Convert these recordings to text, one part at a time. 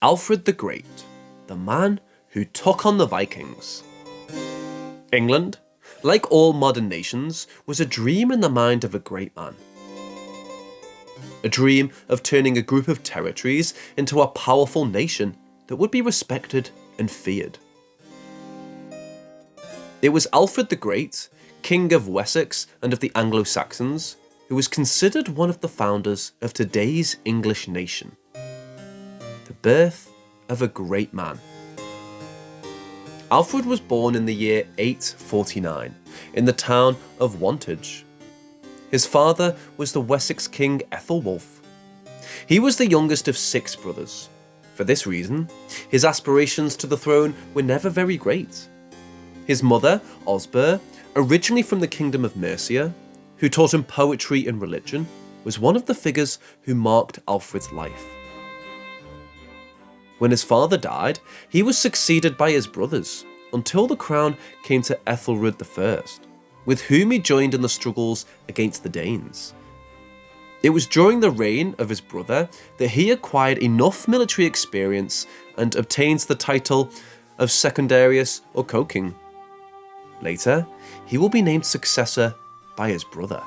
Alfred the Great, the man who took on the Vikings. England, like all modern nations, was a dream in the mind of a great man. A dream of turning a group of territories into a powerful nation that would be respected and feared. It was Alfred the Great, King of Wessex and of the Anglo-Saxons, who was considered one of the founders of today's English nation. The birth of a great man. Alfred was born in the year 849 in the town of Wantage. His father was the Wessex king Ethelwulf. He was the youngest of 6 brothers. For this reason, his aspirations to the throne were never very great. His mother, Osburh, originally from the kingdom of Mercia, who taught him poetry and religion, was one of the figures who marked Alfred's life. When his father died, he was succeeded by his brothers until the crown came to Ethelred I, with whom he joined in the struggles against the Danes. It was during the reign of his brother that he acquired enough military experience and obtains the title of Secundarius or co-king. Later, he will be named successor by his brother.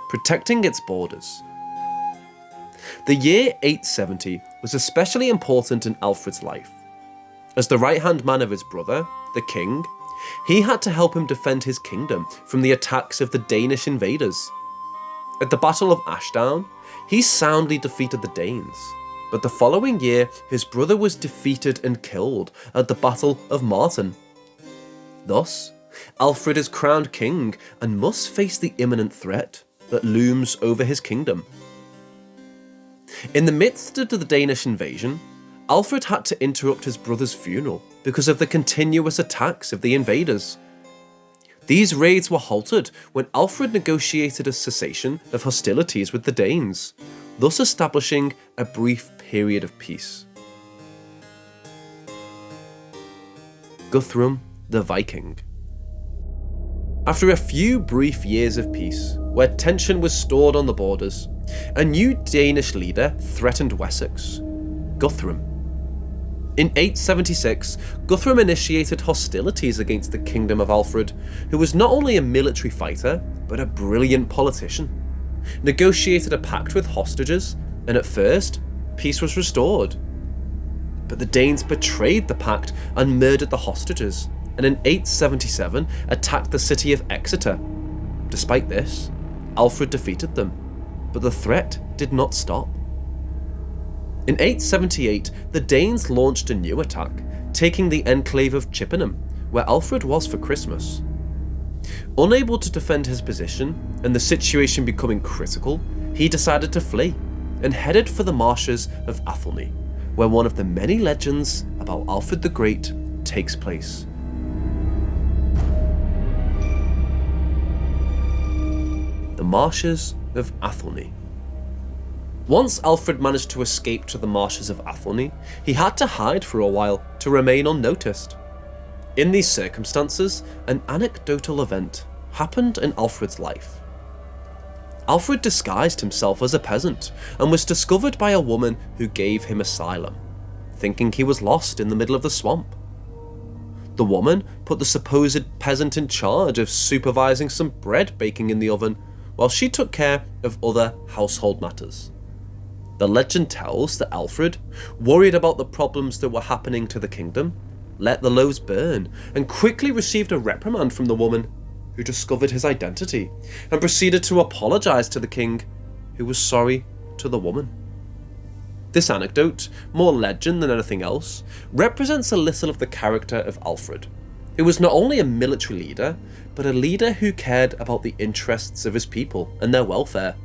Protecting its borders. The year 870 was especially important in Alfred's life. As the right-hand man of his brother, the king, he had to help him defend his kingdom from the attacks of the Danish invaders. At the Battle of Ashdown, he soundly defeated the Danes, but the following year his brother was defeated and killed at the Battle of Martin. Thus, Alfred is crowned king and must face the imminent threat that looms over his kingdom. In the midst of the Danish invasion, Alfred had to interrupt his brother's funeral because of the continuous attacks of the invaders. These raids were halted when Alfred negotiated a cessation of hostilities with the Danes, thus establishing a brief period of peace. Guthrum the Viking. After a few brief years of peace, where tension was stored on the borders, a new Danish leader threatened Wessex, Guthrum. In 876, Guthrum initiated hostilities against the kingdom of Alfred, who was not only a military fighter, but a brilliant politician, negotiated a pact with hostages, and at first, peace was restored. But the Danes betrayed the pact and murdered the hostages, and in 877 attacked the city of Exeter. Despite this, Alfred defeated them, but the threat did not stop. In 878, the Danes launched a new attack, taking the enclave of Chippenham, where Alfred was for Christmas. Unable to defend his position, and the situation becoming critical, he decided to flee, and headed for the marshes of Athelney, where one of the many legends about Alfred the Great takes place. The marshes of Athelney. Once Alfred managed to escape to the marshes of Athelney, he had to hide for a while to remain unnoticed. In these circumstances, an anecdotal event happened in Alfred's life. Alfred disguised himself as a peasant and was discovered by a woman who gave him asylum, thinking he was lost in the middle of the swamp. The woman put the supposed peasant in charge of supervising some bread baking in the oven, while she took care of other household matters. The legend tells that Alfred, worried about the problems that were happening to the kingdom, let the loaves burn and quickly received a reprimand from the woman, who discovered his identity and proceeded to apologise to the king, who was sorry to the woman. This anecdote, more legend than anything else, represents a little of the character of Alfred, who was not only a military leader, but a leader who cared about the interests of his people and their welfare.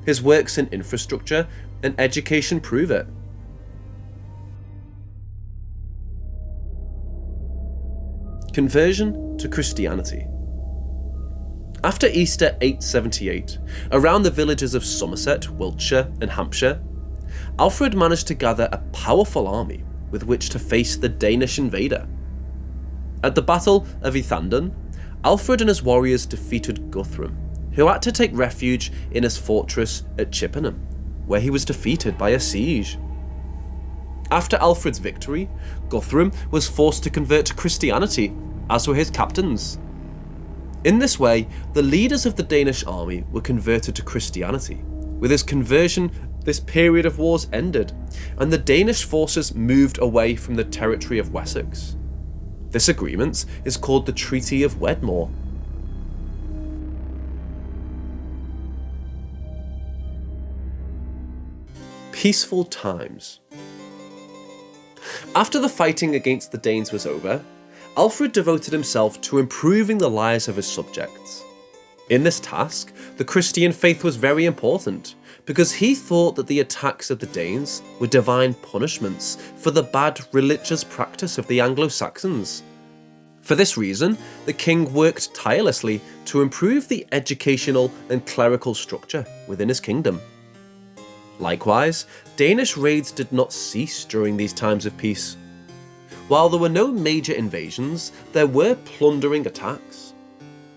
His works in infrastructure and education prove it. Conversion to Christianity. After Easter 878, around the villages of Somerset, Wiltshire and Hampshire, Alfred managed to gather a powerful army with which to face the Danish invader. At the Battle of Ethandun, Alfred and his warriors defeated Guthrum, who had to take refuge in his fortress at Chippenham, where he was defeated by a siege. After Alfred's victory, Guthrum was forced to convert to Christianity, as were his captains. In this way, the leaders of the Danish army were converted to Christianity. With his conversion, this period of wars ended, and the Danish forces moved away from the territory of Wessex. This agreement is called the Treaty of Wedmore. Peaceful times. After the fighting against the Danes was over, Alfred devoted himself to improving the lives of his subjects. In this task, the Christian faith was very important, because he thought that the attacks of the Danes were divine punishments for the bad religious practice of the Anglo-Saxons. For this reason, the king worked tirelessly to improve the educational and clerical structure within his kingdom. Likewise, Danish raids did not cease during these times of peace. While there were no major invasions, there were plundering attacks.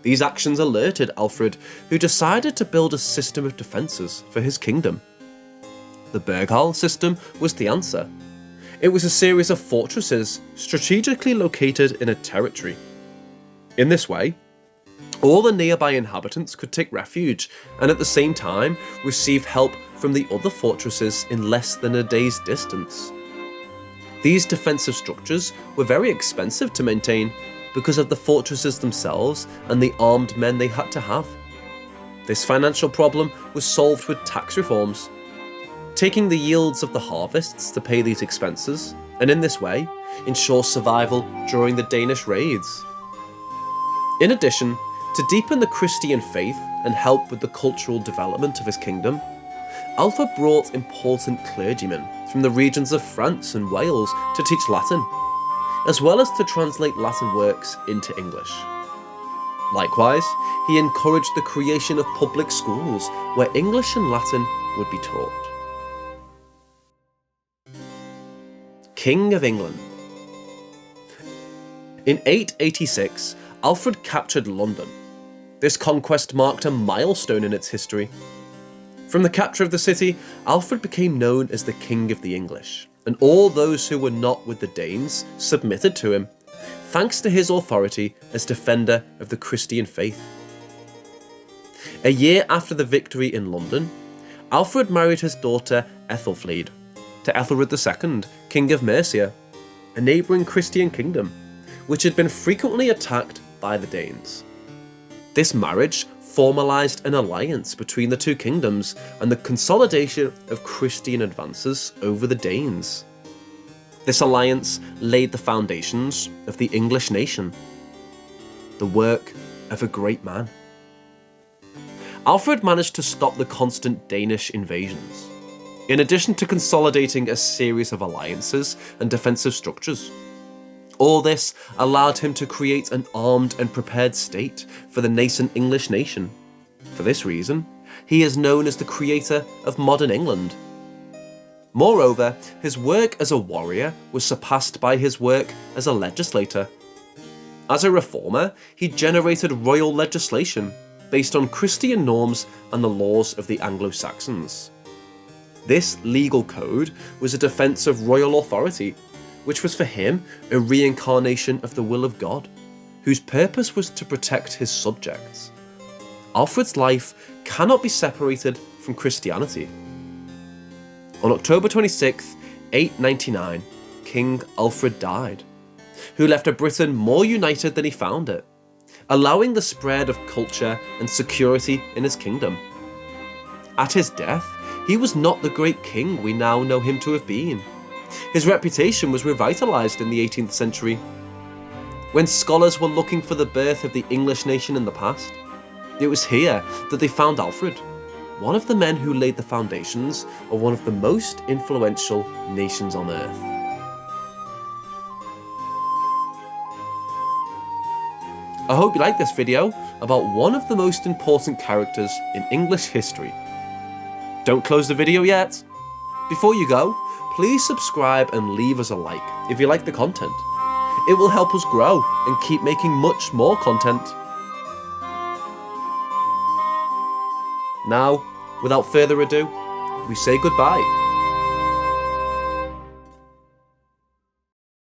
These actions alerted Alfred, who decided to build a system of defences for his kingdom. The Burghal system was the answer. It was a series of fortresses strategically located in a territory. In this way, all the nearby inhabitants could take refuge and at the same time receive help from the other fortresses in less than a day's distance. These defensive structures were very expensive to maintain because of the fortresses themselves and the armed men they had to have. This financial problem was solved with tax reforms, taking the yields of the harvests to pay these expenses, and in this way ensure survival during the Danish raids. In addition, to deepen the Christian faith and help with the cultural development of his kingdom, Alfred brought important clergymen from the regions of France and Wales to teach Latin, as well as to translate Latin works into English. Likewise, he encouraged the creation of public schools where English and Latin would be taught. King of England. In 886, Alfred captured London. This conquest marked a milestone in its history. From the capture of the city, Alfred became known as the King of the English, and all those who were not with the Danes submitted to him, thanks to his authority as defender of the Christian faith. A year after the victory in London, Alfred married his daughter Athelney to Ethelred II, King of Mercia, a neighbouring Christian kingdom, which had been frequently attacked by the Danes. This marriage formalised an alliance between the two kingdoms and the consolidation of Christian advances over the Danes. This alliance laid the foundations of the English nation, the work of a great man. Alfred managed to stop the constant Danish invasions, in addition to consolidating a series of alliances and defensive structures. All this allowed him to create an armed and prepared state for the nascent English nation. For this reason, he is known as the creator of modern England. Moreover, his work as a warrior was surpassed by his work as a legislator. As a reformer, he generated royal legislation based on Christian norms and the laws of the Anglo-Saxons. This legal code was a defense of royal authority, which was for him a reincarnation of the will of God, whose purpose was to protect his subjects. Alfred's life cannot be separated from Christianity. On October 26, 899, King Alfred died, who left a Britain more united than he found it, allowing the spread of culture and security in his kingdom. At his death, he was not the great king we now know him to have been. His reputation was revitalised in the 18th century. When scholars were looking for the birth of the English nation in the past, it was here that they found Alfred, one of the men who laid the foundations of one of the most influential nations on earth. I hope you liked this video about one of the most important characters in English history. Don't close the video yet. Before you go, please subscribe and leave us a like if you like the content. It will help us grow and keep making much more content. Now, without further ado, we say goodbye.